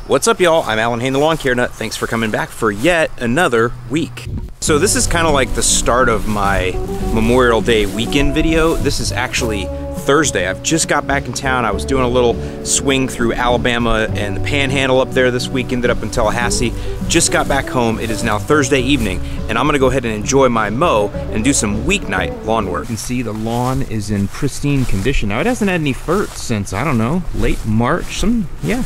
What's up, y'all? I'm Alan Hain, the Lawn Care Nut. Thanks for coming back for yet another week. So this is kind of like the start of my Memorial Day weekend video. This is actually Thursday. I've just got back in town. I was doing a little swing through Alabama and the Panhandle up there this week, ended up in Tallahassee. Just got back home. It is now Thursday evening, and I'm gonna go ahead and enjoy my mow and do some weeknight lawn work. You can see the lawn is in pristine condition. Now, it hasn't had any fert since, I don't know, late March.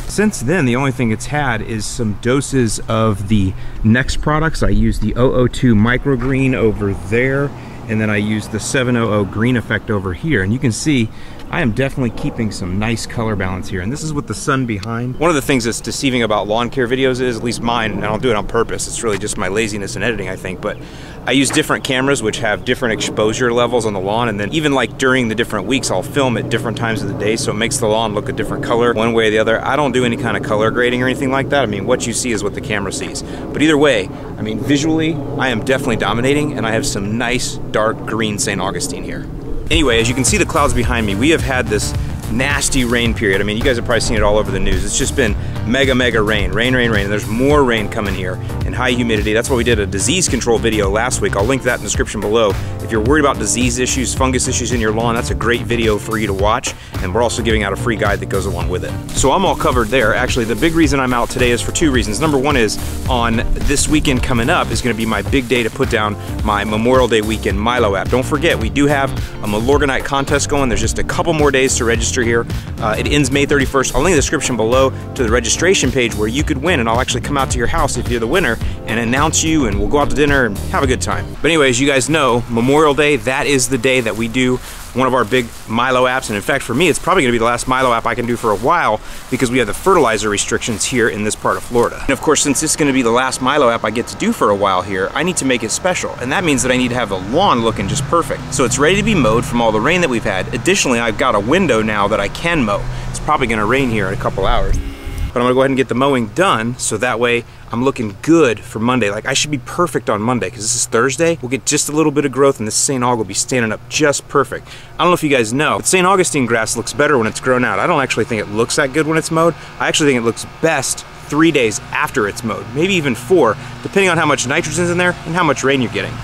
Since then, the only thing it's had is some doses of the Next products. I used the 002 microgreen over there, and then I used the 700 green effect over here. And you can see I am definitely keeping some nice color balance here. And this is with the sun behind. One of the things that's deceiving about lawn care videos is, at least mine, and I don't do it on purpose, it's really just my laziness in editing, I think, but I use different cameras which have different exposure levels on the lawn, and then even like during the different weeks, I'll film at different times of the day, so it makes the lawn look a different color one way or the other. I don't do any kind of color grading or anything like that. I mean, what you see is what the camera sees. But either way, I mean, visually, I am definitely dominating, and I have some nice dark green St. Augustine here. Anyway, as you can see the clouds behind me, we have had this nasty rain period. I mean, you guys have probably seen it all over the news. It's just been mega rain, and there's more rain coming here and high humidity. That's why we did a disease control video last week. I'll link that in the description below. If you're worried about disease issues, fungus issues in your lawn, that's a great video for you to watch, and we're also giving out a free guide that goes along with it. So I'm all covered there. Actually, the big reason I'm out today is for two reasons. Number one is, on this weekend coming up is gonna be my big day to put down my Memorial Day weekend Milo app. Don't forget, we do have a Milorganite contest going. There's just a couple more days to register here. It ends May 31st. I'll link the description below to the registration page where you could win, and I'll actually come out to your house if you're the winner and announce you, and we'll go out to dinner and have a good time. But anyways, you guys know, Memorial Day, that is the day that we do one of our big Milo apps, and in fact for me it's probably going to be the last Milo app I can do for a while, because we have the fertilizer restrictions here in this part of Florida. And of course, since this is going to be the last Milo app I get to do for a while here, I need to make it special, and that means that I need to have the lawn looking just perfect. So it's ready to be mowed from all the rain that we've had. Additionally, I've got a window now that I can mow. It's probably going to rain here in a couple hours, but I'm going to go ahead and get the mowing done, so that way I'm looking good for Monday. Like, I should be perfect on Monday, because this is Thursday. We'll get just a little bit of growth, and this St. Aug will be standing up just perfect. I don't know if you guys know, but St. Augustine grass looks better when it's grown out. I don't actually think it looks that good when it's mowed. I actually think it looks best 3 days after it's mowed, maybe even 4, depending on how much nitrogen's in there and how much rain you're getting.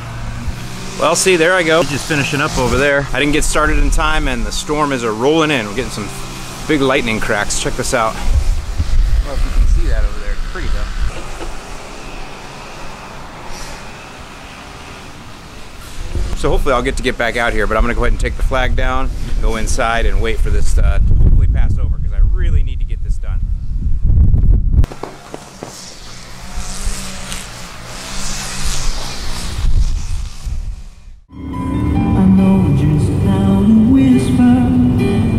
Well, see, there I go. Just finishing up over there. I didn't get started in time, and the storm is rolling in. We're getting some big lightning cracks. Check this out. I don't know if you can see that over there. It's pretty though. So hopefully I'll get to get back out here, but I'm gonna go ahead and take the flag down, go inside, and wait for this to hopefully pass over, because I really need to get this done. I know just how to whisper,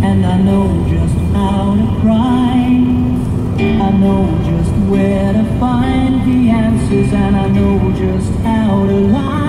and I know just how to cry. I know just where to find the answers, and I know just how to lie.